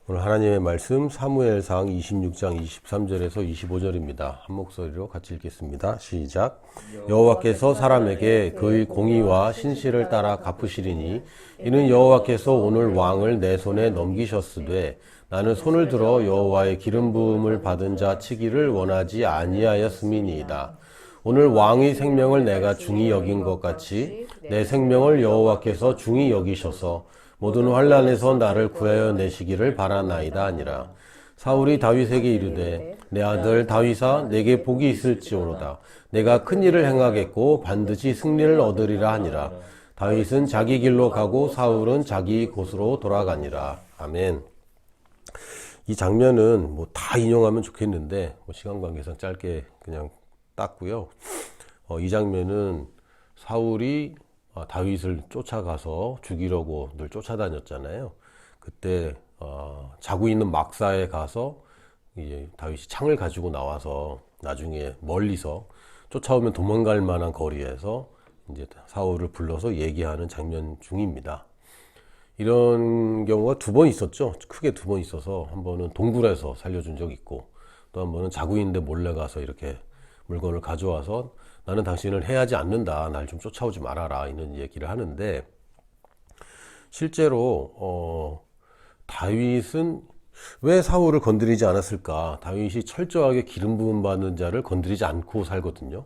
오늘 하나님의 말씀 사무엘상 26장 23절에서 25절입니다. 한 목소리로 같이 읽겠습니다. 시작. 여호와께서 사람에게 그의 공의와 신실을 따라 갚으시리니 이는 여호와께서 오늘 왕을 내 손에 넘기셨으되 나는 손을 들어 여호와의 기름 부음을 받은 자 치기를 원하지 아니하였음이니이다. 오늘 왕의 생명을 내가 중히 여긴 것 같이 내 생명을 여호와께서 중히 여기셔서 모든 환난에서 나를 구하여 내시기를 바라나이다 아니라. 사울이 다윗에게 이르되 내 아들 다윗아 내게 복이 있을지어로다. 내가 큰 일을 행하겠고 반드시 승리를 얻으리라 하니라. 다윗은 자기 길로 가고 사울은 자기 곳으로 돌아가니라. 아멘. 이 장면은 뭐 다 인용하면 좋겠는데 시간 관계상 짧게 그냥 땄고요. 이 장면은 사울이 다윗을 쫓아가서 죽이려고 늘 쫓아다녔잖아요. 그때 자고 있는 막사에 가서 이제 다윗이 창을 가지고 나와서 나중에 멀리서 쫓아오면 도망갈 만한 거리에서 이제 사울을 불러서 얘기하는 장면 중입니다. 이런 경우가 두 번 있었죠. 크게 두 번 있어서 한 번은 동굴에서 살려준 적이 있고 또 한 번은 자고 있는데 몰래 가서 이렇게 물건을 가져와서 나는 당신을 해하지 않는다. 날 좀 쫓아오지 말아라. 이런 얘기를 하는데 실제로 다윗은 왜 사울을 건드리지 않았을까? 다윗이 철저하게 기름 부음 받는 자를 건드리지 않고 살거든요.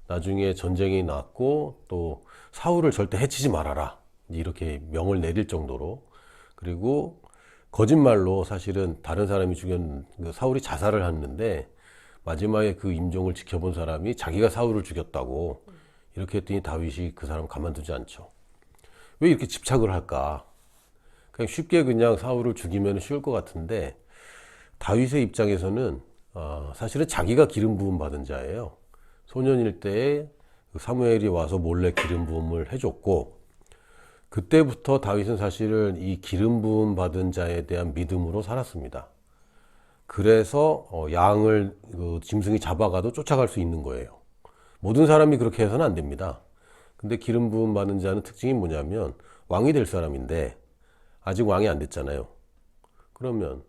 나중에 전쟁이 났고 또 사울을 절대 해치지 말아라. 이렇게 명을 내릴 정도로. 그리고 거짓말로 사실은 다른 사람이 죽였 사울이 자살을 했는데 마지막에 그 임종을 지켜본 사람이 자기가 사울을 죽였다고 이렇게 했더니 다윗이 그 사람 가만두지 않죠. 왜 이렇게 집착을 할까? 그냥 쉽게 그냥 사울을 죽이면 쉬울 것 같은데 다윗의 입장에서는 사실은 자기가 기름 부음 받은 자예요. 소년일 때에 사무엘이 와서 몰래 기름 부음을 해줬고 그때부터 다윗은 사실은 이 기름 부음 받은 자에 대한 믿음으로 살았습니다. 그래서 양을 짐승이 잡아가도 쫓아갈 수 있는 거예요. 모든 사람이 그렇게 해서는 안 됩니다. 근데 기름 부음 받은 자는 특징이 뭐냐면 왕이 될 사람인데 아직 왕이 안 됐잖아요. 그러면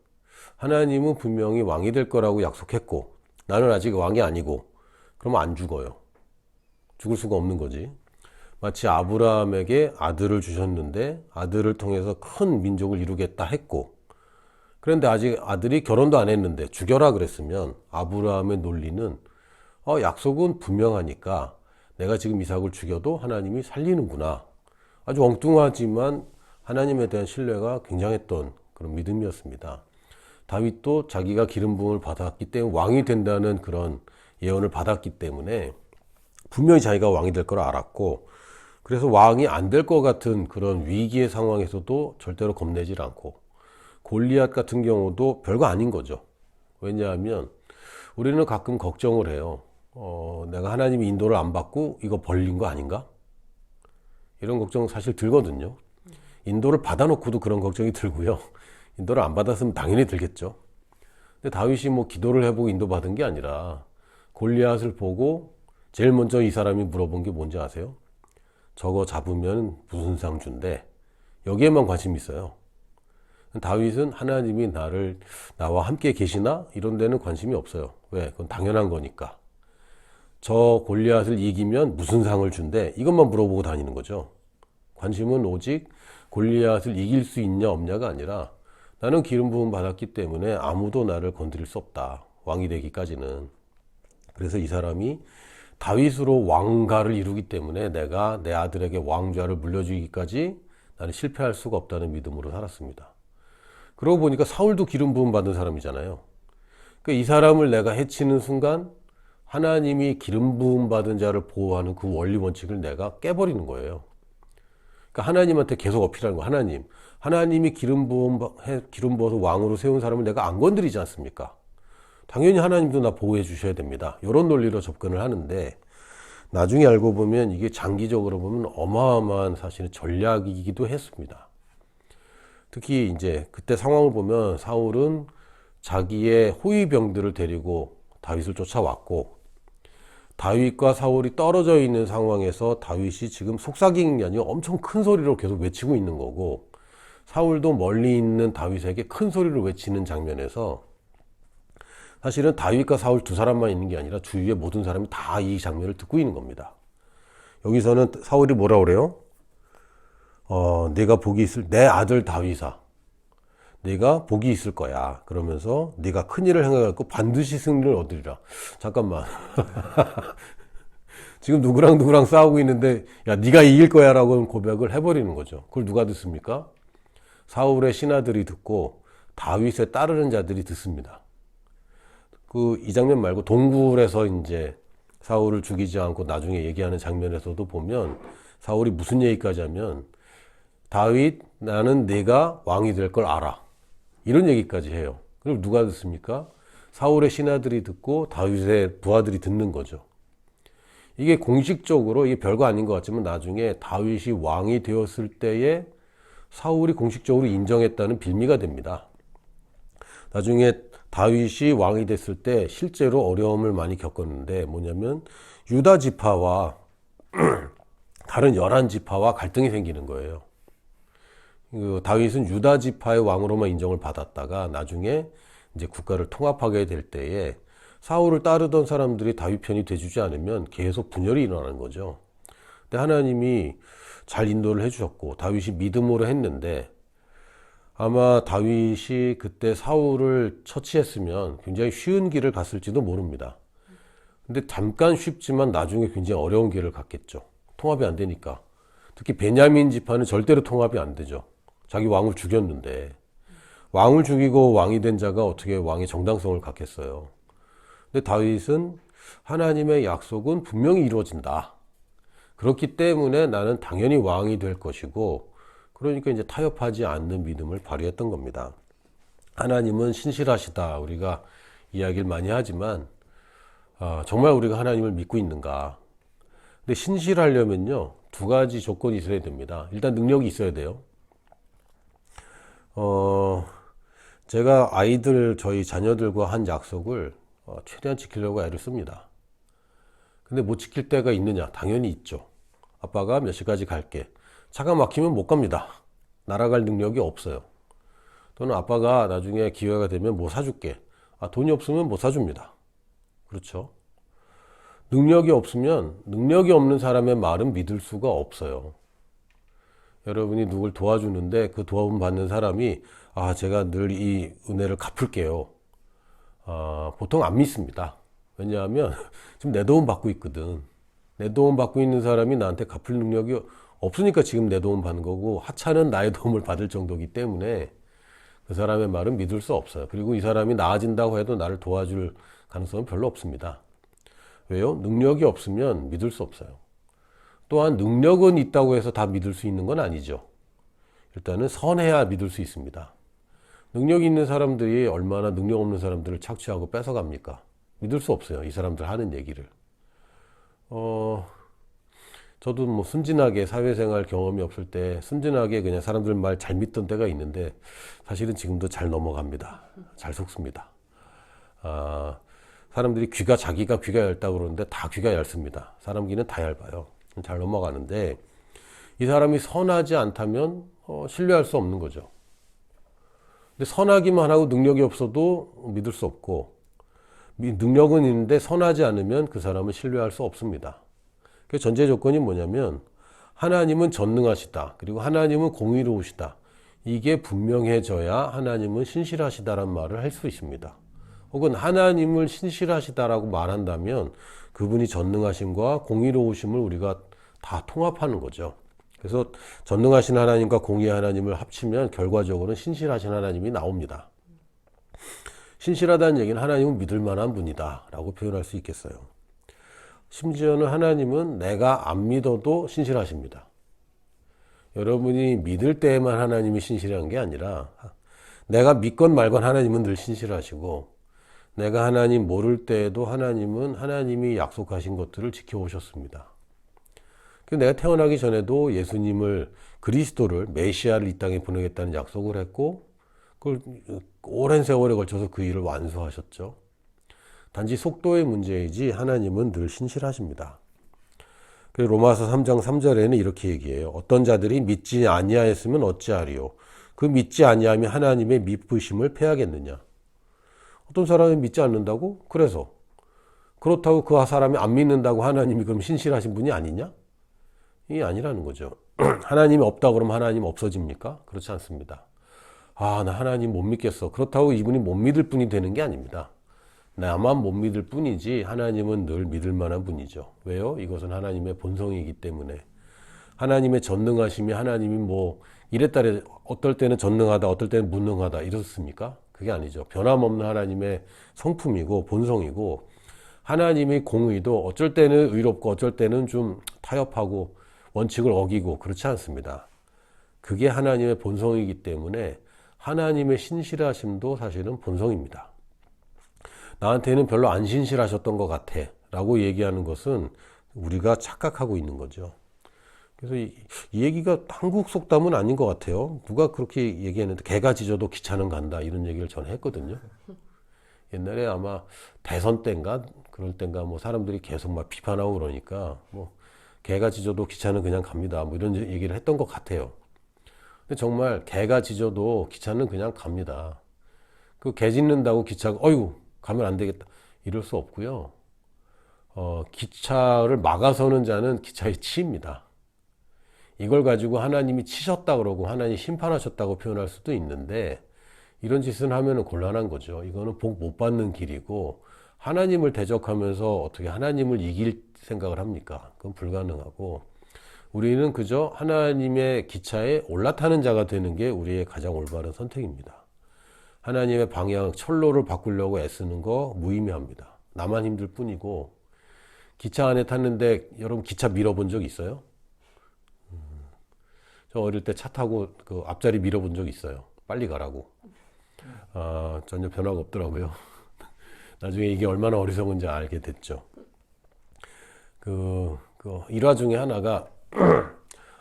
하나님은 분명히 왕이 될 거라고 약속했고 나는 아직 왕이 아니고 그러면 안 죽어요. 죽을 수가 없는 거지. 마치 아브라함에게 아들을 주셨는데 아들을 통해서 큰 민족을 이루겠다 했고 그런데 아직 아들이 결혼도 안 했는데 죽여라 그랬으면 아브라함의 논리는 약속은 분명하니까 내가 지금 이삭을 죽여도 하나님이 살리는구나. 아주 엉뚱하지만 하나님에 대한 신뢰가 굉장했던 그런 믿음이었습니다. 다윗도 자기가 기름 부음을 받았기 때문에 왕이 된다는 그런 예언을 받았기 때문에 분명히 자기가 왕이 될 걸 알았고 그래서 왕이 안 될 것 같은 그런 위기의 상황에서도 절대로 겁내질 않고 골리앗 같은 경우도 별거 아닌 거죠. 왜냐하면 우리는 가끔 걱정을 해요. 내가 하나님이 인도를 안 받고 이거 벌린 거 아닌가? 이런 걱정 사실 들거든요. 인도를 받아놓고도 그런 걱정이 들고요. 인도를 안 받았으면 당연히 들겠죠. 근데 다윗이 뭐 기도를 해보고 인도 받은 게 아니라 골리앗을 보고 제일 먼저 이 사람이 물어본 게 뭔지 아세요? 저거 잡으면 무슨 상 준대. 여기에만 관심이 있어요. 다윗은 하나님이 나와 함께 계시나? 이런 데는 관심이 없어요. 왜? 그건 당연한 거니까. 저 골리앗을 이기면 무슨 상을 준대? 이것만 물어보고 다니는 거죠. 관심은 오직 골리앗을 이길 수 있냐 없냐가 아니라 나는 기름 부음 받았기 때문에 아무도 나를 건드릴 수 없다. 왕이 되기까지는. 그래서 이 사람이 다윗으로 왕가를 이루기 때문에 내가 내 아들에게 왕좌를 물려주기까지 나는 실패할 수가 없다는 믿음으로 살았습니다. 그러고 보니까 사울도 기름 부음 받은 사람이잖아요. 그러니까 이 사람을 내가 해치는 순간 하나님이 기름 부음 받은 자를 보호하는 그 원리 원칙을 내가 깨버리는 거예요. 그러니까 하나님한테 계속 어필하는 거예요. 하나님이 기름 부어서 왕으로 세운 사람을 내가 안 건드리지 않습니까? 당연히 하나님도 나 보호해 주셔야 됩니다. 이런 논리로 접근을 하는데 나중에 알고 보면 이게 장기적으로 보면 어마어마한 사실은 전략이기도 했습니다. 특히 이제 그때 상황을 보면 사울은 자기의 호위병들을 데리고 다윗을 쫓아왔고 다윗과 사울이 떨어져 있는 상황에서 다윗이 지금 속삭이는 게 아니라 엄청 큰 소리로 계속 외치고 있는 거고 사울도 멀리 있는 다윗에게 큰 소리를 외치는 장면에서 사실은 다윗과 사울 두 사람만 있는 게 아니라 주위의 모든 사람이 다 이 장면을 듣고 있는 겁니다. 여기서는 사울이 뭐라 그래요? 내가 복이 있을 내 아들 다윗아, 네가 복이 있을 거야. 그러면서 네가 큰 일을 행하고 반드시 승리를 얻으리라. 잠깐만. 지금 누구랑 싸우고 있는데 야 네가 이길 거야 라고 고백을 해버리는 거죠. 그걸 누가 듣습니까? 사울의 신하들이 듣고 다윗에 따르는 자들이 듣습니다. 이 장면 말고 동굴에서 이제 사울을 죽이지 않고 나중에 얘기하는 장면에서도 보면 사울이 무슨 얘기까지 하면 다윗 나는 네가 왕이 될 걸 알아. 이런 얘기까지 해요. 그럼 누가 듣습니까? 사울의 신하들이 듣고 다윗의 부하들이 듣는 거죠. 이게 공식적으로 이게 별거 아닌 것 같지만 나중에 다윗이 왕이 되었을 때에 사울이 공식적으로 인정했다는 빌미가 됩니다. 나중에 다윗이 왕이 됐을 때 실제로 어려움을 많이 겪었는데 뭐냐면 유다 지파와 다른 11지파와 갈등이 생기는 거예요. 다윗은 유다 지파의 왕으로만 인정을 받았다가 나중에 이제 국가를 통합하게 될 때에 사울을 따르던 사람들이 다윗 편이 돼주지 않으면 계속 분열이 일어나는 거죠. 근데 하나님이 잘 인도를 해주셨고 다윗이 믿음으로 했는데 아마 다윗이 그때 사울을 처치했으면 굉장히 쉬운 길을 갔을지도 모릅니다. 근데 잠깐 쉽지만 나중에 굉장히 어려운 길을 갔겠죠. 통합이 안 되니까. 특히 베냐민 지파는 절대로 통합이 안 되죠. 자기 왕을 죽였는데 왕을 죽이고 왕이 된 자가 어떻게 왕의 정당성을 갖겠어요. 근데 다윗은 하나님의 약속은 분명히 이루어진다. 그렇기 때문에 나는 당연히 왕이 될 것이고 그러니까 이제 타협하지 않는 믿음을 발휘했던 겁니다. 하나님은 신실하시다. 우리가 이야기를 많이 하지만 정말 우리가 하나님을 믿고 있는가. 근데 신실하려면요. 두 가지 조건이 있어야 됩니다. 일단 능력이 있어야 돼요. 제가 저희 자녀들과 한 약속을 최대한 지키려고 애를 씁니다. 근데 못 지킬 때가 있느냐? 당연히 있죠. 아빠가 몇 시까지 갈게. 차가 막히면 못 갑니다. 날아갈 능력이 없어요. 또는 아빠가 나중에 기회가 되면 뭐 사줄게. 돈이 없으면 못 사줍니다. 그렇죠? 능력이 없는 사람의 말은 믿을 수가 없어요. 여러분이 누굴 도와주는데 그 도움 받는 사람이 제가 늘 이 은혜를 갚을게요. 보통 안 믿습니다. 왜냐하면 지금 내 도움 받고 있거든. 내 도움 받고 있는 사람이 나한테 갚을 능력이 없으니까 지금 내 도움 받는 거고 하찮은 나의 도움을 받을 정도이기 때문에 그 사람의 말은 믿을 수 없어요. 그리고 이 사람이 나아진다고 해도 나를 도와줄 가능성은 별로 없습니다. 왜요? 능력이 없으면 믿을 수 없어요. 또한 능력은 있다고 해서 다 믿을 수 있는 건 아니죠. 일단은 선해야 믿을 수 있습니다. 능력 있는 사람들이 얼마나 능력 없는 사람들을 착취하고 뺏어갑니까? 믿을 수 없어요. 이 사람들 하는 얘기를. 저도 뭐 순진하게 사회생활 경험이 없을 때 순진하게 그냥 사람들 말 잘 믿던 때가 있는데 사실은 지금도 잘 넘어갑니다. 잘 속습니다. 사람들이 자기가 귀가 얇다고 그러는데 다 귀가 얇습니다. 사람 귀는 다 얇아요. 잘 넘어가는데 이 사람이 선하지 않다면 신뢰할 수 없는 거죠. 근데 선하기만 하고 능력이 없어도 믿을 수 없고 능력은 있는데 선하지 않으면 그 사람은 신뢰할 수 없습니다. 그 전제 조건이 뭐냐면 하나님은 전능하시다. 그리고 하나님은 공의로우시다. 이게 분명해져야 하나님은 신실하시다란 말을 할 수 있습니다. 혹은 하나님을 신실하시다라고 말한다면 그분이 전능하심과 공의로우심을 우리가 다 통합하는 거죠. 그래서 전능하신 하나님과 공의의 하나님을 합치면 결과적으로는 신실하신 하나님이 나옵니다. 신실하다는 얘기는 하나님은 믿을 만한 분이다 라고 표현할 수 있겠어요. 심지어는 하나님은 내가 안 믿어도 신실하십니다. 여러분이 믿을 때에만 하나님이 신실한 게 아니라 내가 믿건 말건 하나님은 늘 신실하시고 내가 하나님 모를 때에도 하나님은 하나님이 약속하신 것들을 지켜오셨습니다. 내가 태어나기 전에도 예수님을 그리스도를 메시아를 이 땅에 보내겠다는 약속을 했고 그걸 오랜 세월에 걸쳐서 그 일을 완수하셨죠. 단지 속도의 문제이지 하나님은 늘 신실하십니다. 로마서 3장 3절에는 이렇게 얘기해요. 어떤 자들이 믿지 아니하였으면 어찌하리요. 그 믿지 아니하면 하나님의 미쁘심을 패하겠느냐. 어떤 사람이 믿지 않는다고? 그래서 그렇다고 그 사람이 안 믿는다고 하나님이 그럼 신실하신 분이 아니냐? 이게 아니라는 거죠. 하나님이 없다 그러면 하나님 없어집니까? 그렇지 않습니다. 아, 나 하나님 못 믿겠어. 그렇다고 이분이 못 믿을 분이 되는 게 아닙니다. 나만 못 믿을 뿐이지 하나님은 늘 믿을 만한 분이죠. 왜요? 이것은 하나님의 본성이기 때문에. 하나님의 전능하심이 하나님이 뭐 이랬다래 어떨 때는 전능하다 어떨 때는 무능하다 이렇습니까? 그게 아니죠. 변함없는 하나님의 성품이고 본성이고 하나님의 공의도 어쩔 때는 의롭고 어쩔 때는 좀 타협하고 원칙을 어기고 그렇지 않습니다. 그게 하나님의 본성이기 때문에 하나님의 신실하심도 사실은 본성입니다. 나한테는 별로 안 신실하셨던 것 같아 라고 얘기하는 것은 우리가 착각하고 있는 거죠. 그래서 이 얘기가 한국 속담은 아닌 것 같아요. 누가 그렇게 얘기했는데 개가 짖어도 기차는 간다 이런 얘기를 전 했거든요. 옛날에 아마 대선 때인가 그럴 때인가 뭐 사람들이 계속 막 비판하고 그러니까 뭐 개가 짖어도 기차는 그냥 갑니다 뭐 이런 얘기를 했던 것 같아요. 근데 정말 개가 짖어도 기차는 그냥 갑니다. 그 개 짖는다고 기차가 어이구 가면 안 되겠다 이럴 수 없고요. 기차를 막아서는 자는 기차에 치입니다. 이걸 가지고 하나님이 치셨다 그러고 하나님 심판하셨다고 표현할 수도 있는데 이런 짓을 하면 곤란한 거죠. 이거는 복 못 받는 길이고 하나님을 대적하면서 어떻게 하나님을 이길 생각을 합니까? 그건 불가능하고 우리는 그저 하나님의 기차에 올라타는 자가 되는 게 우리의 가장 올바른 선택입니다. 하나님의 방향, 철로를 바꾸려고 애쓰는 거 무의미합니다. 나만 힘들 뿐이고 기차 안에 탔는데 여러분 기차 밀어본 적 있어요? 저 어릴 때 차 타고 그 앞자리 밀어본 적 있어요. 빨리 가라고. 전혀 변화가 없더라고요. 나중에 이게 얼마나 어리석은지 알게 됐죠. 그 일화 중에 하나가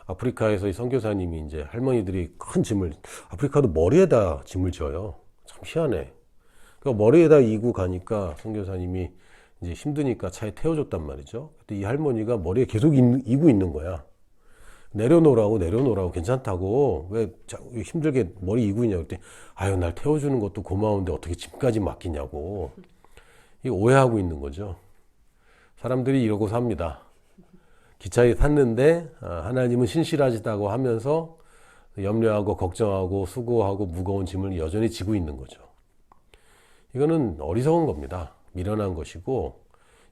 아프리카에서 이 선교사님이 이제 할머니들이 큰 짐을 아프리카도 머리에다 짐을 져요. 참 희한해. 그러니까 머리에다 이고 가니까 선교사님이 이제 힘드니까 차에 태워줬단 말이죠. 근데 이 할머니가 머리에 계속 이고 있는 거야. 내려놓으라고 괜찮다고 왜 힘들게 머리 이고 있냐고 그랬더니 아유 날 태워주는 것도 고마운데 어떻게 짐까지 맡기냐고 이 오해하고 있는 거죠. 사람들이 이러고 삽니다. 기차에 탔는데 하나님은 신실하시다고 하면서 염려하고 걱정하고 수고하고 무거운 짐을 여전히 지고 있는 거죠. 이거는 어리석은 겁니다. 미련한 것이고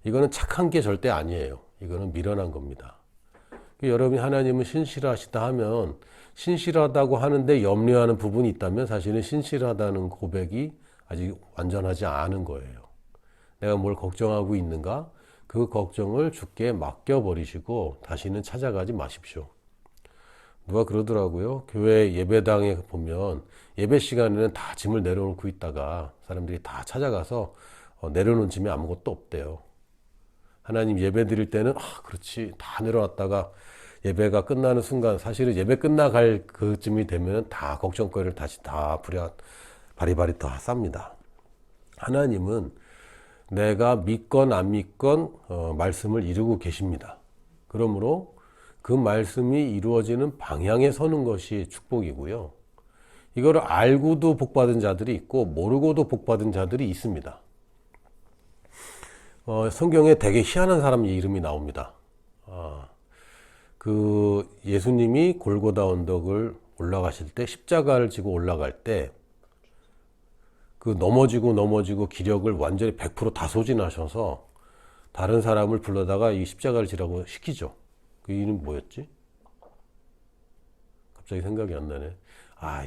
이거는 착한 게 절대 아니에요. 이거는 미련한 겁니다. 여러분이 하나님은 신실하시다 하면 신실하다고 하는데 염려하는 부분이 있다면 사실은 신실하다는 고백이 아직 완전하지 않은 거예요. 내가 뭘 걱정하고 있는가? 그 걱정을 주께 맡겨버리시고 다시는 찾아가지 마십시오. 누가 그러더라고요. 교회 예배당에 보면 예배 시간에는 다 짐을 내려놓고 있다가 사람들이 다 찾아가서 내려놓은 짐이 아무것도 없대요. 하나님 예배 드릴 때는 그렇지 다 내려놨다가 예배가 끝나는 순간 사실은 예배 끝나갈 그쯤이 되면 다 걱정거리를 다시 다 바리바리 다 쌉니다. 하나님은 내가 믿건 안 믿건 말씀을 이루고 계십니다. 그러므로 그 말씀이 이루어지는 방향에 서는 것이 축복이고요. 이거를 알고도 복받은 자들이 있고 모르고도 복받은 자들이 있습니다. 성경에 되게 희한한 사람 이름이 나옵니다. 그 예수님이 골고다 언덕을 올라가실 때 십자가를 지고 올라갈 때 그 넘어지고 기력을 완전히 100% 다 소진하셔서 다른 사람을 불러다가 이 십자가를 지라고 시키죠. 그 이름 뭐였지? 갑자기 생각이 안 나네.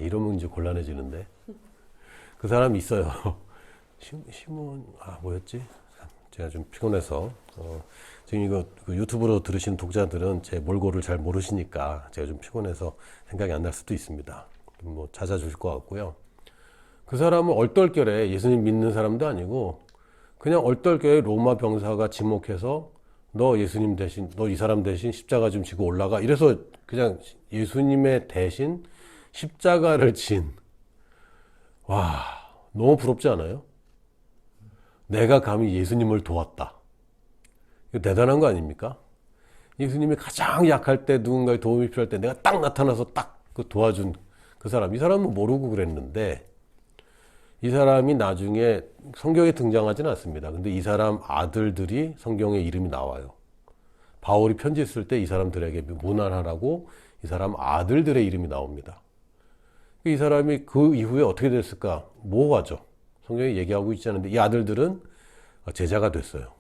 이러면 이제 곤란해지는데. 그 사람이 있어요. 시몬 뭐였지? 제가 좀 피곤해서 지금 이거 유튜브로 들으시는 독자들은 제 몰골을 잘 모르시니까 제가 좀 피곤해서 생각이 안 날 수도 있습니다. 뭐 찾아주실 것 같고요. 그 사람은 얼떨결에 예수님 믿는 사람도 아니고 그냥 얼떨결에 로마 병사가 지목해서 너 예수님 대신 너 이 사람 대신 십자가 좀 지고 올라가 이래서 그냥 예수님의 대신 십자가를 진 너무 부럽지 않아요? 내가 감히 예수님을 도왔다. 이거 대단한 거 아닙니까? 예수님이 가장 약할 때 누군가의 도움이 필요할 때 내가 딱 나타나서 딱 그 도와준 이 사람은 모르고 그랬는데 이 사람이 나중에 성경에 등장하지는 않습니다. 근데 이 사람 아들들이 성경에 이름이 나와요. 바울이 편지 쓸 때 이 사람들에게 문안하라고 이 사람 아들들의 이름이 나옵니다. 이 사람이 그 이후에 어떻게 됐을까? 모호하죠. 성경에 얘기하고 있지 않은데 이 아들들은 제자가 됐어요.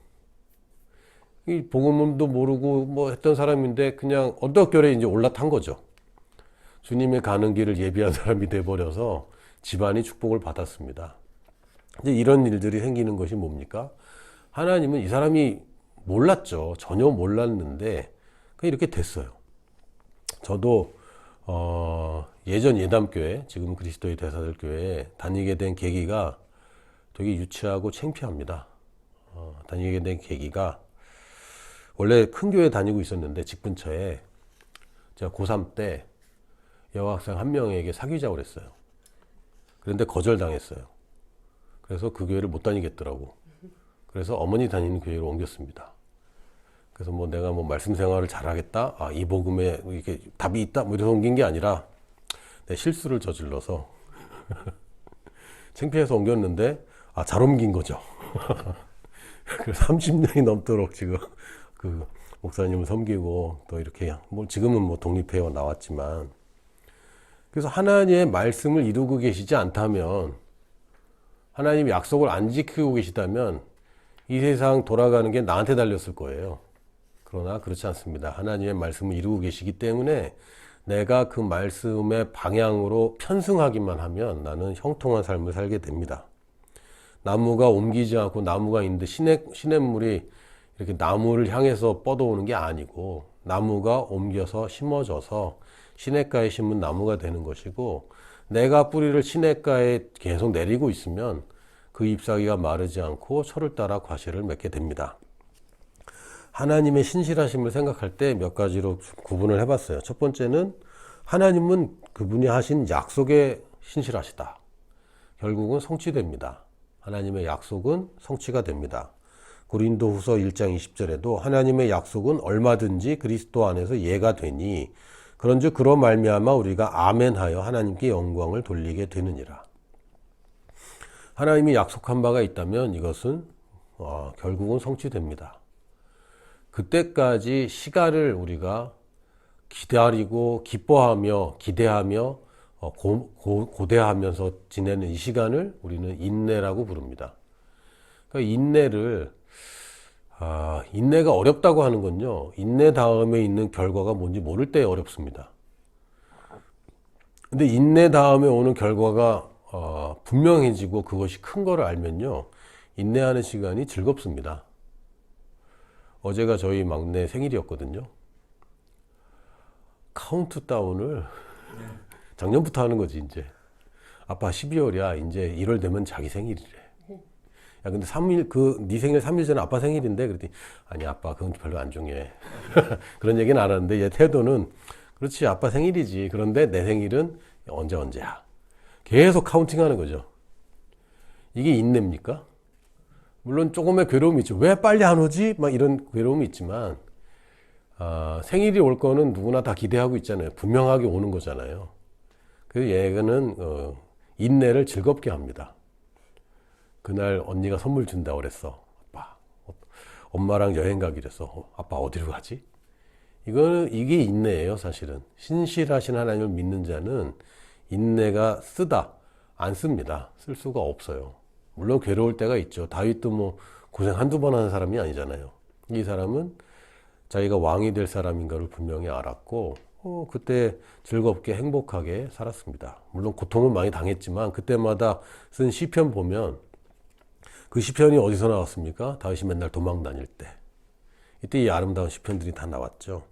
이 복음도 모르고 뭐 했던 사람인데 그냥 언덕결에 이제 올라탄 거죠. 주님의 가는 길을 예비한 사람이 돼버려서 집안이 축복을 받았습니다. 이제 이런 일들이 생기는 것이 뭡니까? 하나님은 이 사람이 몰랐죠. 전혀 몰랐는데 그냥 이렇게 됐어요. 저도 예전 예담교회, 지금 그리스도의 대사들교회에 다니게 된 계기가 되게 유치하고 창피합니다. 다니게 된 계기가 원래 큰 교회 다니고 있었는데 집 근처에 제가 고3 때 여학생 한 명에게 사귀자고 그랬어요. 그런데 거절당했어요. 그래서 그 교회를 못 다니겠더라고. 그래서 어머니 다니는 교회로 옮겼습니다. 그래서 뭐 내가 뭐 말씀 생활을 잘하겠다, 이 복음에 이렇게 답이 있다, 뭐 이래서 옮긴 게 아니라 내 실수를 저질러서 창피해서 옮겼는데 잘 옮긴 거죠. 그래서 30년이 넘도록 지금 그 목사님을 섬기고 또 이렇게 뭐 지금은 뭐 독립해서 나왔지만, 그래서 하나님의 말씀을 이루고 계시지 않다면, 하나님이 약속을 안 지키고 계시다면 이 세상 돌아가는 게 나한테 달렸을 거예요. 그러나 그렇지 않습니다. 하나님의 말씀을 이루고 계시기 때문에 내가 그 말씀의 방향으로 편승하기만 하면 나는 형통한 삶을 살게 됩니다. 나무가 옮기지 않고 나무가 있는데 시냇물이 이렇게 나무를 향해서 뻗어오는 게 아니고, 나무가 옮겨서 심어져서 시냇가에 심은 나무가 되는 것이고, 내가 뿌리를 시냇가에 계속 내리고 있으면 그 잎사귀가 마르지 않고 철을 따라 과실을 맺게 됩니다. 하나님의 신실하심을 생각할 때 몇 가지로 구분을 해봤어요. 첫 번째는 하나님은 그분이 하신 약속에 신실하시다. 결국은 성취됩니다. 하나님의 약속은 성취가 됩니다. 고린도후서 1장 20절에도 하나님의 약속은 얼마든지 그리스도 안에서 예가 되니 그런즉 그로 말미암아 우리가 아멘하여 하나님께 영광을 돌리게 되느니라. 하나님이 약속한 바가 있다면 이것은 결국은 성취됩니다. 그때까지 시간을 우리가 기다리고 기뻐하며 기대하며 고대하면서 지내는 이 시간을 우리는 인내라고 부릅니다. 그러니까 인내가 어렵다고 하는 건요, 인내 다음에 있는 결과가 뭔지 모를 때 어렵습니다. 근데 인내 다음에 오는 결과가 분명해지고 그것이 큰 거를 알면요, 인내하는 시간이 즐겁습니다. 어제가 저희 막내 생일이었거든요. 카운트다운을 작년부터 하는 거지. 이제 아빠 12월이야 이제 1월 되면 자기 생일이래. 야 근데 3일 네 생일 3일 전에 아빠 생일인데, 그랬더니 아니 아빠 그건 별로 안 중요해. 그런 얘기는 안 하는데 얘 태도는 그렇지 아빠 생일이지, 그런데 내 생일은 언제야. 계속 카운팅하는 거죠. 이게 인내입니까? 물론 조금의 괴로움이 있죠. 왜 빨리 안 오지? 막 이런 괴로움이 있지만 생일이 올 거는 누구나 다 기대하고 있잖아요. 분명하게 오는 거잖아요. 그래서 얘는 인내를 즐겁게 합니다. 그날 언니가 선물 준다고 그랬어. 아빠, 엄마랑 여행 가기로 했어. 아빠 어디로 가지? 이게 인내예요, 사실은. 신실하신 하나님을 믿는 자는 인내가 쓰다, 안 씁니다. 쓸 수가 없어요. 물론 괴로울 때가 있죠. 다윗도 뭐 고생 한두 번 하는 사람이 아니잖아요. 이 사람은 자기가 왕이 될 사람인가를 분명히 알았고, 그때 즐겁게 행복하게 살았습니다. 물론 고통은 많이 당했지만 그때마다 쓴 시편 보면 그 시편이 어디서 나왔습니까? 다윗이 맨날 도망 다닐 때. 이때 이 아름다운 시편들이 다 나왔죠.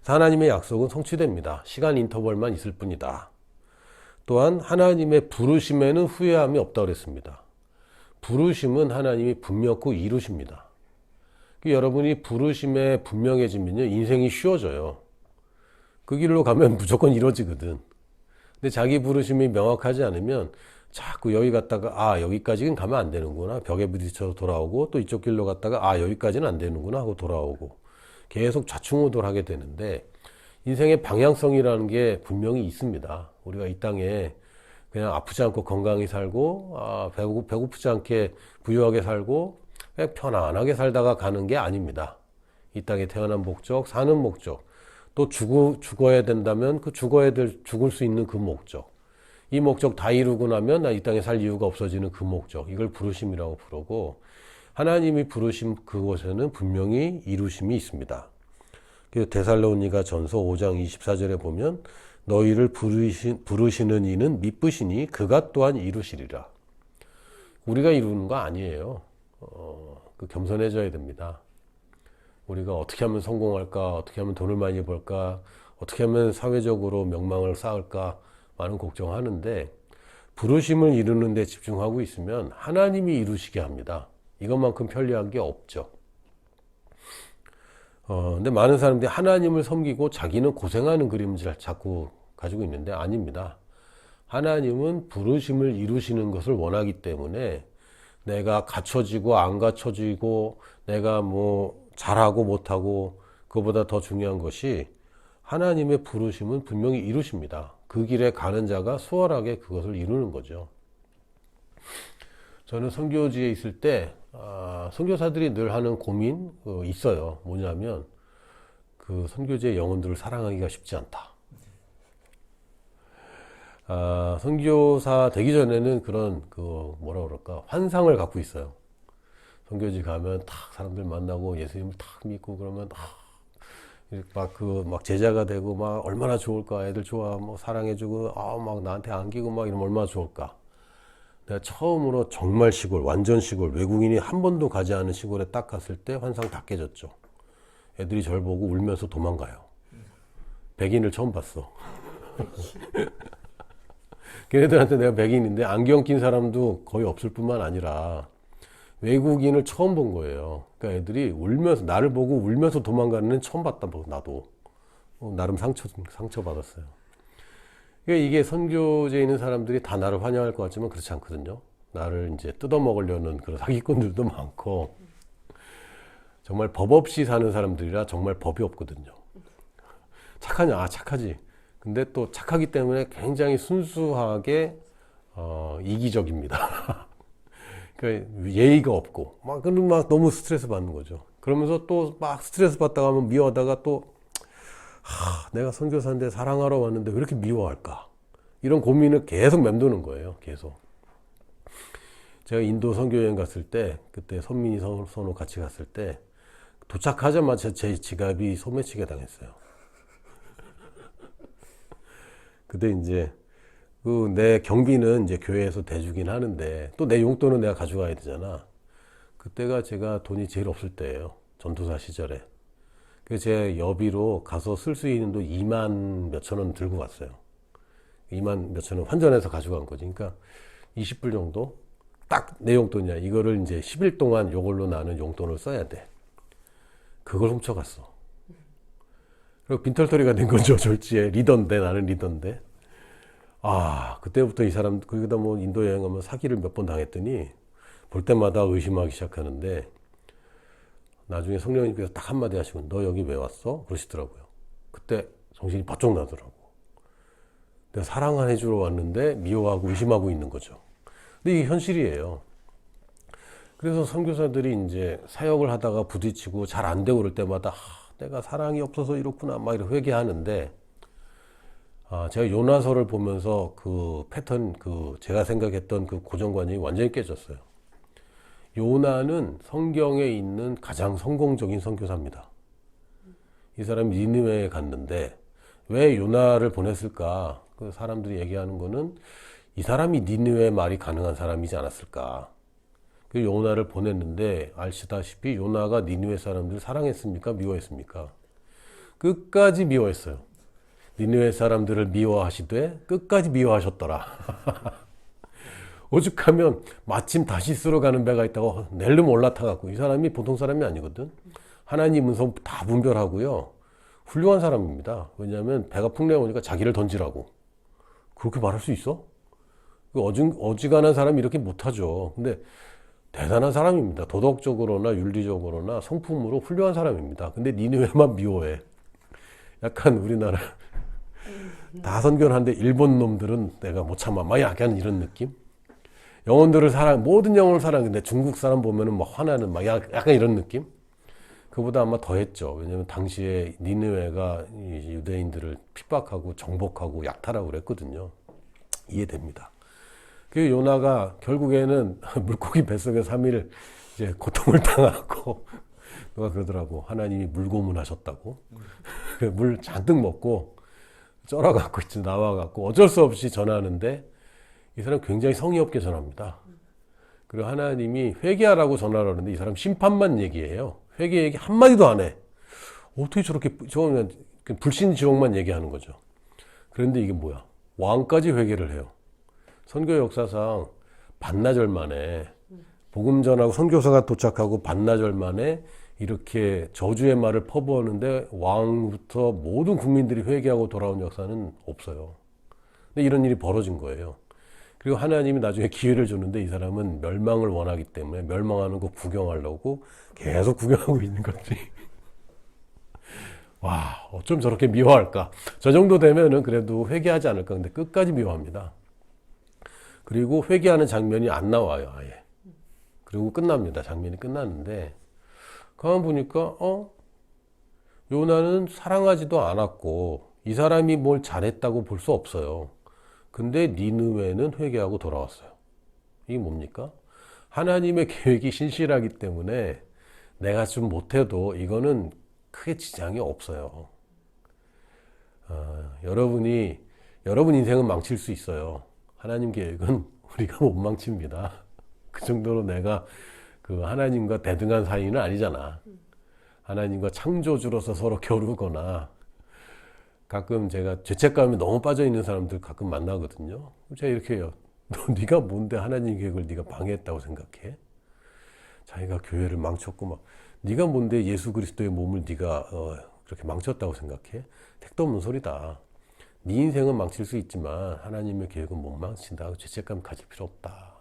하나님의 약속은 성취됩니다. 시간 인터벌만 있을 뿐이다. 또한 하나님의 부르심에는 후회함이 없다고 그랬습니다. 부르심은 하나님이 분명코 이루십니다. 여러분이 부르심에 분명해지면요, 인생이 쉬워져요. 그 길로 가면 무조건 이루어지거든. 근데 자기 부르심이 명확하지 않으면 자꾸 여기 갔다가 여기까지는 가면 안 되는구나, 벽에 부딪혀서 돌아오고, 또 이쪽 길로 갔다가 여기까지는 안 되는구나 하고 돌아오고, 계속 좌충우돌하게 되는데 인생의 방향성이라는 게 분명히 있습니다. 우리가 이 땅에 그냥 아프지 않고 건강히 살고, 배고프지 않게 부유하게 살고, 그냥 편안하게 살다가 가는 게 아닙니다. 이 땅에 태어난 목적, 사는 목적, 또 죽어야 된다면 그 죽을 수 있는 그 목적. 이 목적 다 이루고 나면 나 이 땅에 살 이유가 없어지는 그 목적. 이걸 부르심이라고 부르고, 하나님이 부르심 그곳에는 분명히 이루심이 있습니다. 그래서 데살로니가 전서 5장 24절에 보면 너희를 부르시는 이는 미쁘시니 그가 또한 이루시리라. 우리가 이루는 거 아니에요. 겸손해져야 됩니다. 우리가 어떻게 하면 성공할까, 어떻게 하면 돈을 많이 벌까, 어떻게 하면 사회적으로 명망을 쌓을까 많은 걱정하는데 부르심을 이루는 데 집중하고 있으면 하나님이 이루시게 합니다. 이것만큼 편리한 게 없죠. 근데 많은 사람들이 하나님을 섬기고 자기는 고생하는 그림을 자꾸 가지고 있는데 아닙니다. 하나님은 부르심을 이루시는 것을 원하기 때문에 내가 갖춰지고 안 갖춰지고 내가 뭐 잘하고 못하고 그보다 더 중요한 것이 하나님의 부르심은 분명히 이루십니다. 그 길에 가는 자가 수월하게 그것을 이루는 거죠. 저는 선교지에 있을 때 선교사들이 늘 하는 고민 있어요. 뭐냐면 그 선교지의 영혼들을 사랑하기가 쉽지 않다. 선교사 되기 전에는 그런 뭐라 그럴까 환상을 갖고 있어요. 선교지 가면 딱 사람들 만나고 예수님을 딱 믿고 그러면 막 제자가 되고 막 얼마나 좋을까. 애들 좋아 뭐 사랑해주고 막 나한테 안기고 막 이러면 얼마나 좋을까. 내가 처음으로 정말 시골, 완전 시골, 외국인이 한 번도 가지 않은 시골에 딱 갔을 때 환상 다 깨졌죠. 애들이 저를 보고 울면서 도망가요. 백인을 처음 봤어. 걔네들한테 내가 백인인데 안경 낀 사람도 거의 없을 뿐만 아니라 외국인을 처음 본 거예요. 그러니까 애들이 울면서, 나를 보고 울면서 도망가는 애는 처음 봤다, 나도. 나름 상처받았어요. 그러니까 이게 선교지에 있는 사람들이 다 나를 환영할 것 같지만 그렇지 않거든요. 나를 이제 뜯어먹으려는 그런 사기꾼들도 많고, 정말 법 없이 사는 사람들이라 정말 법이 없거든요. 착하냐? 착하지. 근데 또 착하기 때문에 굉장히 순수하게, 이기적입니다. 그러니까 예의가 없고, 막 너무 스트레스 받는 거죠. 그러면서 또 막 스트레스 받다가 하면 미워하다가 또, 내가 선교사인데 사랑하러 왔는데 왜 이렇게 미워할까? 이런 고민을 계속 맴도는 거예요. 계속. 제가 인도 선교여행 갔을 때, 그때 선민이 선호 같이 갔을 때, 도착하자마자 제 지갑이 소매치기 당했어요. 그때 이제, 내 경비는 이제 교회에서 대주긴 하는데, 또 내 용돈은 내가 가져가야 되잖아. 그때가 제가 돈이 제일 없을 때예요. 전도사 시절에. 그래서 제 여비로 가서 쓸 수 있는 돈 2만 몇천 원 들고 갔어요. 2만 몇천 원 환전해서 가져간 거지. 그러니까 20불 정도? 딱 내 용돈이야. 이거를 이제 10일 동안 요걸로 나는 용돈을 써야 돼. 그걸 훔쳐갔어. 그리고 빈털터리가 된 거죠. 졸지에. 리더인데, 나는 리더인데. 그때부터 이 사람, 거기다 뭐 인도 여행 가면 사기를 몇 번 당했더니 볼 때마다 의심하기 시작하는데 나중에 성령님께서 딱 한마디 하시고 너 여기 왜 왔어? 그러시더라고요. 그때 정신이 바짝 나더라고. 내가 사랑해 주러 왔는데 미워하고 의심하고 있는 거죠. 근데 이게 현실이에요. 그래서 선교사들이 이제 사역을 하다가 부딪히고 잘 안 되고 그럴 때마다 내가 사랑이 없어서 이렇구나 막 이렇게 회개하는데 제가 요나서를 보면서 그 패턴, 제가 생각했던 그 고정관념이 완전히 깨졌어요. 요나는 성경에 있는 가장 성공적인 선교사입니다. 이 사람이 니느웨에 갔는데 왜 요나를 보냈을까? 그 사람들이 얘기하는 거는 이 사람이 니느웨 말이 가능한 사람이지 않았을까? 그 요나를 보냈는데 아시다시피 요나가 니느웨 사람들을 사랑했습니까? 미워했습니까? 끝까지 미워했어요. 니느웨 사람들을 미워하시되 끝까지 미워하셨더라. 오죽하면 마침 다시스로 가는 배가 있다고 낼름 올라타갖고 이 사람이 보통 사람이 아니거든. 하나님 은성 다 분별하고요. 훌륭한 사람입니다. 왜냐하면 배가 풍랑이 오니까 자기를 던지라고. 그렇게 말할 수 있어? 어지간한 사람이 이렇게 못하죠. 근데 대단한 사람입니다. 도덕적으로나 윤리적으로나 성품으로 훌륭한 사람입니다. 근데 니느웨만 미워해. 약간 우리나라 다 선교를 하는데 일본 놈들은 내가 못 참아. 막 약간 이런 느낌? 영혼들을 모든 영혼을 사랑하는데 중국 사람 보면은 막 화나는 막 약간 이런 느낌? 그보다 아마 더 했죠. 왜냐면 당시에 니느웨가 유대인들을 핍박하고 정복하고 약탈하고 그랬거든요. 이해됩니다. 그 요나가 결국에는 물고기 뱃속에 3일 이제 고통을 당하고 누가 그러더라고. 하나님이 물고문하셨다고. 물 잔뜩 먹고 쩔어갖고 이제 나와갖고 어쩔 수 없이 전하는데 이 사람 굉장히 성의 없게 전합니다. 그리고 하나님이 회개하라고 전화를 하는데 이 사람 심판만 얘기해요. 회개 얘기 한마디도 안 해. 어떻게 저렇게, 저는 불신지옥만 얘기하는 거죠. 그런데 이게 뭐야? 왕까지 회개를 해요. 선교 역사상 반나절 만에, 복음 전하고 선교사가 도착하고 반나절 만에 이렇게 저주의 말을 퍼부었는데 왕부터 모든 국민들이 회개하고 돌아온 역사는 없어요. 근데 이런 일이 벌어진 거예요. 그리고 하나님이 나중에 기회를 줬는데 이 사람은 멸망을 원하기 때문에 멸망하는 거 구경하려고 계속 구경하고 있는 거지. 와, 어쩜 저렇게 미워할까? 저 정도 되면은 그래도 회개하지 않을까? 근데 끝까지 미워합니다. 그리고 회개하는 장면이 안 나와요, 아예. 그리고 끝납니다. 장면이 끝났는데 가만 보니까 요나는 사랑하지도 않았고 이 사람이 뭘 잘했다고 볼 수 없어요. 근데 니느웨는 회개하고 돌아왔어요. 이게 뭡니까? 하나님의 계획이 신실하기 때문에 내가 좀 못해도 이거는 크게 지장이 없어요. 여러분 인생은 망칠 수 있어요. 하나님 계획은 우리가 못 망칩니다. 그 정도로 내가 그 하나님과 대등한 사이는 아니잖아. 하나님과 창조주로서 서로 겨루거나 가끔 제가 죄책감에 너무 빠져 있는 사람들 가끔 만나거든요. 제가 이렇게 해요. 네가 뭔데 하나님 계획을 네가 방해했다고 생각해? 자기가 교회를 망쳤고 막 네가 뭔데 예수 그리스도의 몸을 네가 그렇게 망쳤다고 생각해? 택도 없는 소리다. 네 인생은 망칠 수 있지만 하나님의 계획은 못 망친다. 죄책감 가질 필요 없다.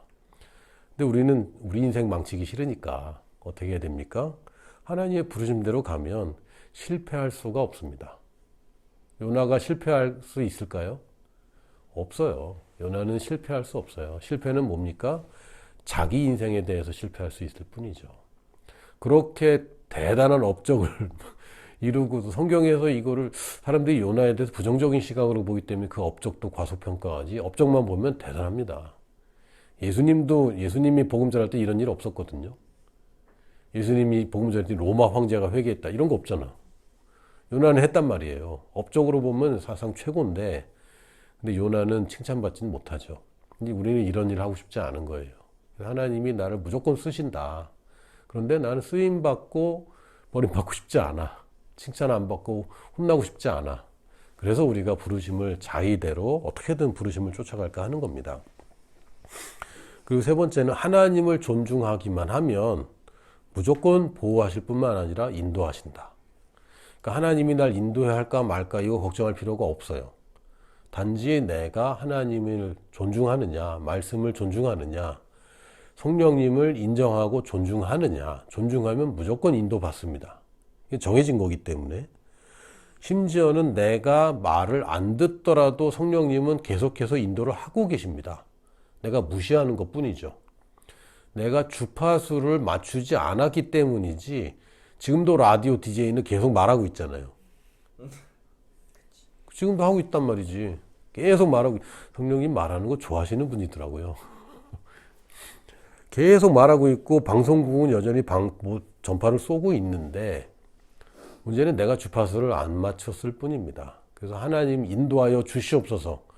근데 우리는 우리 인생 망치기 싫으니까 어떻게 해야 됩니까? 하나님의 부르심대로 가면 실패할 수가 없습니다. 요나가 실패할 수 있을까요? 없어요. 요나는 실패할 수 없어요. 실패는 뭡니까? 자기 인생에 대해서 실패할 수 있을 뿐이죠. 그렇게 대단한 업적을 이루고도 성경에서 이거를 사람들이 요나에 대해서 부정적인 시각으로 보기 때문에 그 업적도 과소평가하지 업적만 보면 대단합니다. 예수님이 복음 전할 때 이런 일 없었거든요. 예수님이 복음 전할 때 로마 황제가 회개했다 이런 거 없잖아. 요나는 했단 말이에요. 업적으로 보면 사상 최고인데 근데 요나는 칭찬받지는 못하죠. 근데 우리는 이런 일을 하고 싶지 않은 거예요. 하나님이 나를 무조건 쓰신다. 그런데 나는 쓰임받고 버림받고 싶지 않아. 칭찬 안 받고 혼나고 싶지 않아. 그래서 우리가 부르심을 자의대로 어떻게든 부르심을 쫓아갈까 하는 겁니다. 그리고 세 번째는 하나님을 존중하기만 하면 무조건 보호하실 뿐만 아니라 인도하신다. 그러니까 하나님이 날 인도해야 할까 말까 이거 걱정할 필요가 없어요. 단지 내가 하나님을 존중하느냐, 말씀을 존중하느냐, 성령님을 인정하고 존중하느냐, 존중하면 무조건 인도받습니다. 이게 정해진 거기 때문에. 심지어는 내가 말을 안 듣더라도 성령님은 계속해서 인도를 하고 계십니다. 내가 무시하는 것 뿐이죠. 내가 주파수를 맞추지 않았기 때문이지 지금도 라디오 DJ는 계속 말하고 있잖아요. 지금도 하고 있단 말이지. 계속 말하고 성령님 말하는 거 좋아하시는 분이더라고요. 계속 말하고 있고 방송국은 여전히 전파를 쏘고 있는데 문제는 내가 주파수를 안 맞췄을 뿐입니다. 그래서 하나님 인도하여 주시옵소서.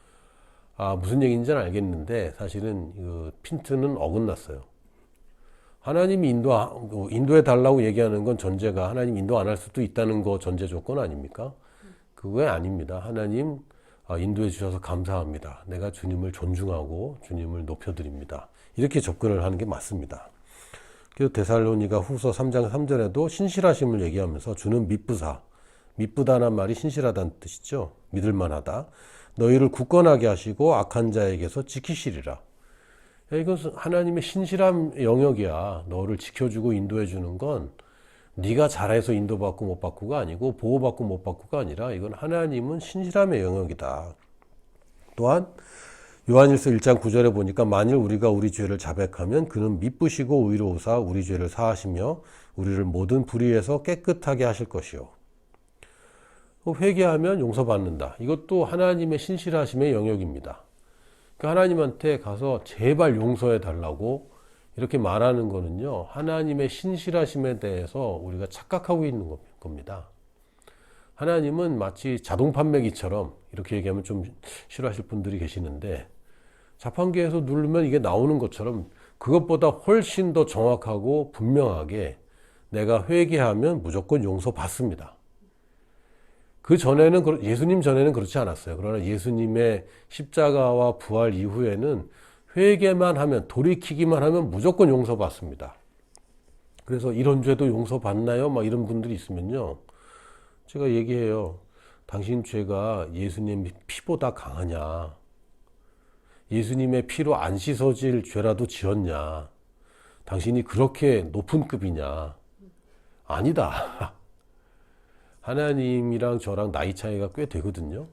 무슨 얘기인지는 알겠는데 사실은 그 핀트는 어긋났어요. 하나님이 인도해 달라고 얘기하는 건 전제가 하나님 인도 안 할 수도 있다는 거 전제 조건 아닙니까? 그거 아닙니다. 하나님 인도해 주셔서 감사합니다. 내가 주님을 존중하고 주님을 높여드립니다. 이렇게 접근을 하는 게 맞습니다. 그래서 데살로니가 후서 3장 3절에도 신실하심을 얘기하면서 주는 미쁘다는 말이 신실하다는 뜻이죠. 믿을만하다. 너희를 굳건하게 하시고 악한 자에게서 지키시리라. 이건 하나님의 신실한 영역이야. 너를 지켜주고 인도해 주는 건 네가 잘해서 인도받고 못 받고가 아니고 보호받고 못 받고가 아니라 이건 하나님은 신실함의 영역이다. 또한 요한일서 1장 9절에 보니까 만일 우리가 우리 죄를 자백하면 그는 미쁘시고 의로우사 우리 죄를 사하시며 우리를 모든 불의에서 깨끗하게 하실 것이요. 회개하면 용서받는다. 이것도 하나님의 신실하심의 영역입니다. 그러니까 하나님한테 가서 제발 용서해 달라고 이렇게 말하는 거는요, 하나님의 신실하심에 대해서 우리가 착각하고 있는 겁니다. 하나님은 마치 자동 판매기처럼, 이렇게 얘기하면 좀 싫어하실 분들이 계시는데, 자판기에서 누르면 이게 나오는 것처럼 그것보다 훨씬 더 정확하고 분명하게 내가 회개하면 무조건 용서받습니다. 그 전에는, 예수님 전에는 그렇지 않았어요. 그러나 예수님의 십자가와 부활 이후에는 회개만 하면, 돌이키기만 하면 무조건 용서받습니다. 그래서 이런 죄도 용서받나요? 막 이런 분들이 있으면요, 제가 얘기해요. 당신 죄가 예수님 피보다 강하냐? 예수님의 피로 안 씻어질 죄라도 지었냐? 당신이 그렇게 높은 급이냐? 아니다. 하나님이랑 저랑 나이 차이가 꽤 되거든요.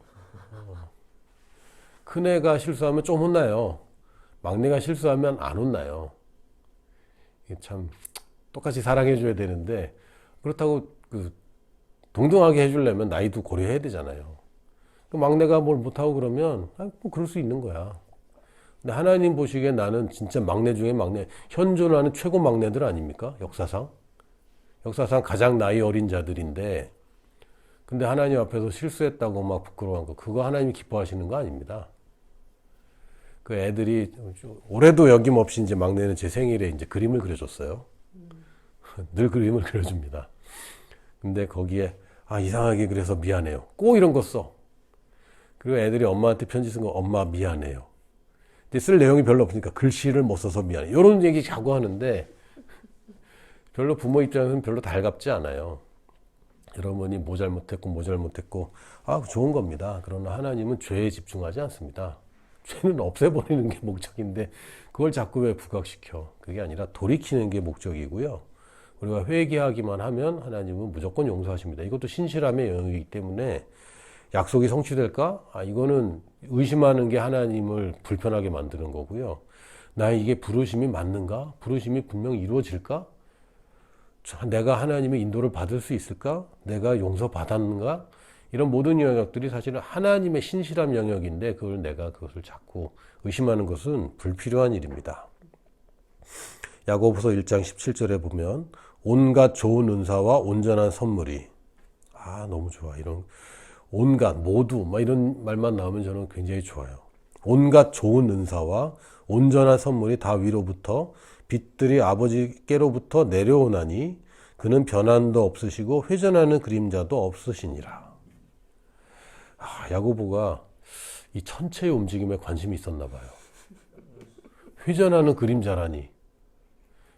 큰애가 실수하면 좀 혼나요. 막내가 실수하면 안 혼나요. 참 똑같이 사랑해줘야 되는데, 그렇다고 동등하게 해주려면 나이도 고려해야 되잖아요. 막내가 뭘 못하고 그러면 뭐 그럴 수 있는 거야. 근데 하나님 보시기에 나는 진짜 막내 중에 막내, 현존하는 최고 막내들 아닙니까? 역사상 가장 나이 어린 자들인데, 근데 하나님 앞에서 실수했다고 막 부끄러워한 거, 그거 하나님이 기뻐하시는 거 아닙니다. 그 애들이 올해도 여김없이 이제 막내는 제 생일에 이제 그림을 그려줬어요. 늘 그림을 그려줍니다. 근데 거기에 이상하게 그래서 미안해요. 꼭 이런 거 써. 그리고 애들이 엄마한테 편지 쓴 거, 엄마 미안해요. 근데 쓸 내용이 별로 없으니까 글씨를 못 써서 미안해. 이런 얘기 자꾸 하는데 별로 부모 입장에서는 별로 달갑지 않아요. 여러분이 뭐 잘못했고 좋은 겁니다. 그러나 하나님은 죄에 집중하지 않습니다. 죄는 없애버리는 게 목적인데 그걸 자꾸 왜 부각시켜? 그게 아니라 돌이키는 게 목적이고요. 우리가 회개하기만 하면 하나님은 무조건 용서하십니다. 이것도 신실함의 영역이기 때문에 약속이 성취될까? 이거는 의심하는 게 하나님을 불편하게 만드는 거고요. 나의 이게 부르심이 맞는가? 부르심이 분명히 이루어질까? 내가 하나님의 인도를 받을 수 있을까? 내가 용서받았는가? 이런 모든 영역들이 사실은 하나님의 신실함 영역인데 그것을 자꾸 의심하는 것은 불필요한 일입니다. 야고보서 1장 17절에 보면 온갖 좋은 은사와 온전한 선물이, 너무 좋아. 이런 온갖, 모두 막 이런 말만 나오면 저는 굉장히 좋아요. 온갖 좋은 은사와 온전한 선물이 다 위로부터 빛들이 아버지께로부터 내려오나니 그는 변함도 없으시고 회전하는 그림자도 없으시니라. 야고보가 이 천체의 움직임에 관심이 있었나 봐요. 회전하는 그림자라니.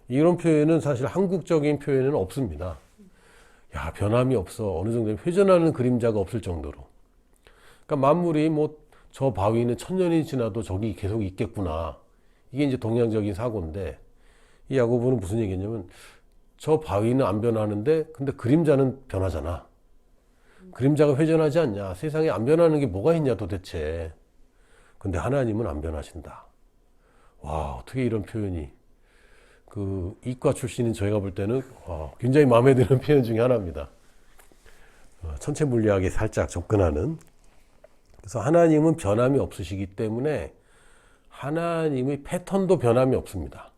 이런 표현은 사실 한국적인 표현은 없습니다. 변함이 없어. 어느 정도 회전하는 그림자가 없을 정도로. 그러니까 만물이 저 바위는 천년이 지나도 저기 계속 있겠구나. 이게 이제 동양적인 사고인데, 이 야고보는 무슨 얘기냐면, 저 바위는 안 변하는데, 근데 그림자는 변하잖아. 그림자가 회전하지 않냐. 세상에 안 변하는 게 뭐가 있냐 도대체. 근데 하나님은 안 변하신다. 어떻게 이런 표현이. 이과 출신인 저희가 볼 때는 굉장히 마음에 드는 표현 중에 하나입니다. 천체 물리학에 살짝 접근하는. 그래서 하나님은 변함이 없으시기 때문에 하나님의 패턴도 변함이 없습니다.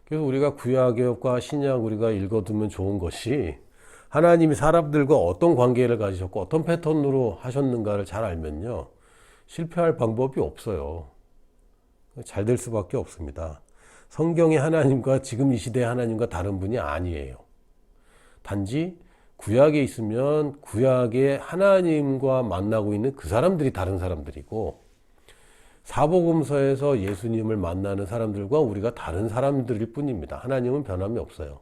그래서 우리가 구약과 신약 우리가 읽어두면 좋은 것이, 하나님이 사람들과 어떤 관계를 가지셨고 어떤 패턴으로 하셨는가를 잘 알면요, 실패할 방법이 없어요. 잘 될 수밖에 없습니다. 성경의 하나님과 지금 이 시대의 하나님과 다른 분이 아니에요. 단지 구약에 있으면 구약의 하나님과 만나고 있는 그 사람들이 다른 사람들이고, 사복음서에서 예수님을 만나는 사람들과 우리가 다른 사람들일 뿐입니다. 하나님은 변함이 없어요.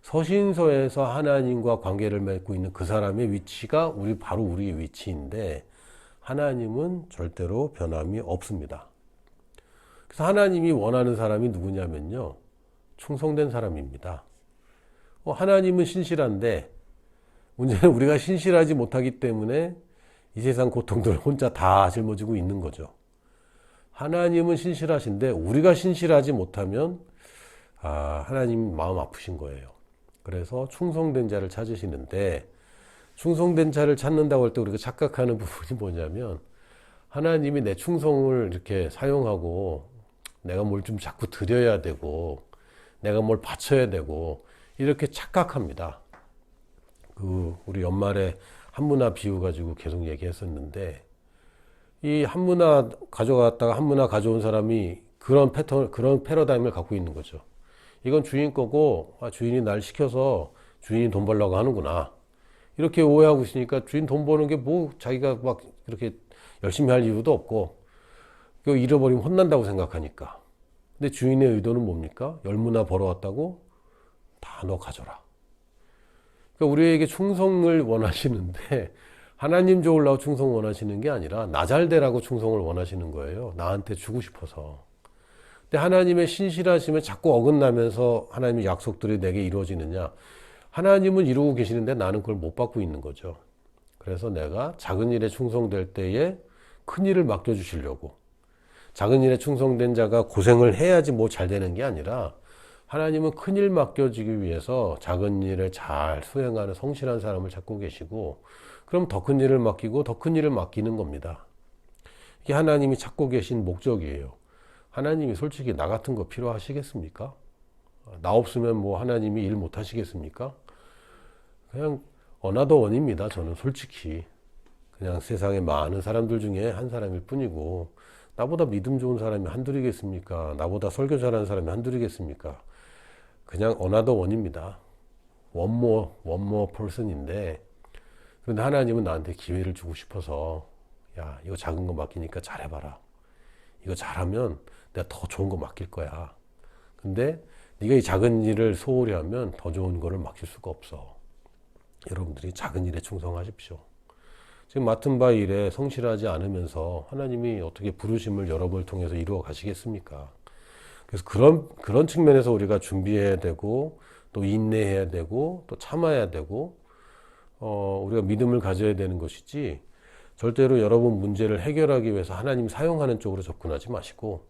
서신서에서 하나님과 관계를 맺고 있는 그 사람의 위치가 바로 우리의 위치인데, 하나님은 절대로 변함이 없습니다. 그래서 하나님이 원하는 사람이 누구냐면요, 충성된 사람입니다. 하나님은 신실한데 문제는 우리가 신실하지 못하기 때문에 이 세상 고통들을 혼자 다 짊어지고 있는 거죠. 하나님은 신실하신데 우리가 신실하지 못하면 하나님 마음 아프신 거예요. 그래서 충성된 자를 찾으시는데, 충성된 자를 찾는다고 할 때 우리가 착각하는 부분이 뭐냐면, 하나님이 내 충성을 이렇게 사용하고 내가 뭘 좀 자꾸 드려야 되고 내가 뭘 바쳐야 되고 이렇게 착각합니다. 우리 연말에 한문화 비유 가지고 계속 얘기했었는데, 이 한문화 가져갔다가 한문화 가져온 사람이 그런 패턴, 그런 패러다임을 갖고 있는 거죠. 이건 주인 거고, 주인이 날 시켜서 주인이 돈 벌려고 하는구나, 이렇게 오해하고 있으니까 주인 돈 버는 게 뭐 자기가 막 이렇게 열심히 할 이유도 없고, 그거 잃어버리면 혼난다고 생각하니까. 근데 주인의 의도는 뭡니까? 열무나 벌어왔다고 다 너 가져라. 그러니까 우리에게 충성을 원하시는데, 하나님 좋으려고 충성 원하시는 게 아니라 나 잘 되라고 충성을 원하시는 거예요. 나한테 주고 싶어서. 근데 하나님의 신실하심에 자꾸 어긋나면서 하나님의 약속들이 내게 이루어지느냐? 하나님은 이루고 계시는데 나는 그걸 못 받고 있는 거죠. 그래서 내가 작은 일에 충성될 때에 큰 일을 맡겨주시려고, 작은 일에 충성된 자가 고생을 해야지 뭐 잘 되는 게 아니라, 하나님은 큰 일 맡겨지기 위해서 작은 일을 잘 수행하는 성실한 사람을 찾고 계시고, 그럼 더 큰 일을 맡기고 더 큰 일을 맡기는 겁니다. 이게 하나님이 찾고 계신 목적이에요. 하나님이 솔직히 나 같은 거 필요하시겠습니까? 나 없으면 뭐 하나님이 일 못 하시겠습니까? 그냥 어나더 원입니다. 저는 솔직히 그냥 세상에 많은 사람들 중에 한 사람일 뿐이고, 나보다 믿음 좋은 사람이 한둘이겠습니까? 나보다 설교 잘하는 사람이 한둘이겠습니까? 그냥 어나더 원입니다. 원모 펄슨인데, 그런데 하나님은 나한테 기회를 주고 싶어서, 야, 이거 작은 거 맡기니까 잘해봐라. 이거 잘하면 내가 더 좋은 거 맡길 거야. 근데 네가 이 작은 일을 소홀히 하면 더 좋은 거를 맡길 수가 없어. 여러분들이 작은 일에 충성하십시오. 지금 맡은 바 일에 성실하지 않으면서 하나님이 어떻게 부르심을 여러분을 통해서 이루어 가시겠습니까? 그래서 그런 측면에서 우리가 준비해야 되고, 또 인내해야 되고, 또 참아야 되고, 우리가 믿음을 가져야 되는 것이지, 절대로 여러분 문제를 해결하기 위해서 하나님 사용하는 쪽으로 접근하지 마시고,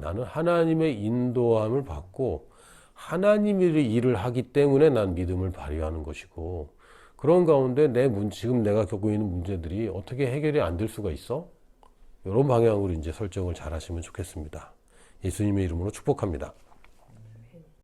나는 하나님의 인도함을 받고 하나님이 일을 하기 때문에 난 믿음을 발휘하는 것이고, 그런 가운데 지금 내가 겪고 있는 문제들이 어떻게 해결이 안 될 수가 있어? 이런 방향으로 이제 설정을 잘 하시면 좋겠습니다. 예수님의 이름으로 축복합니다.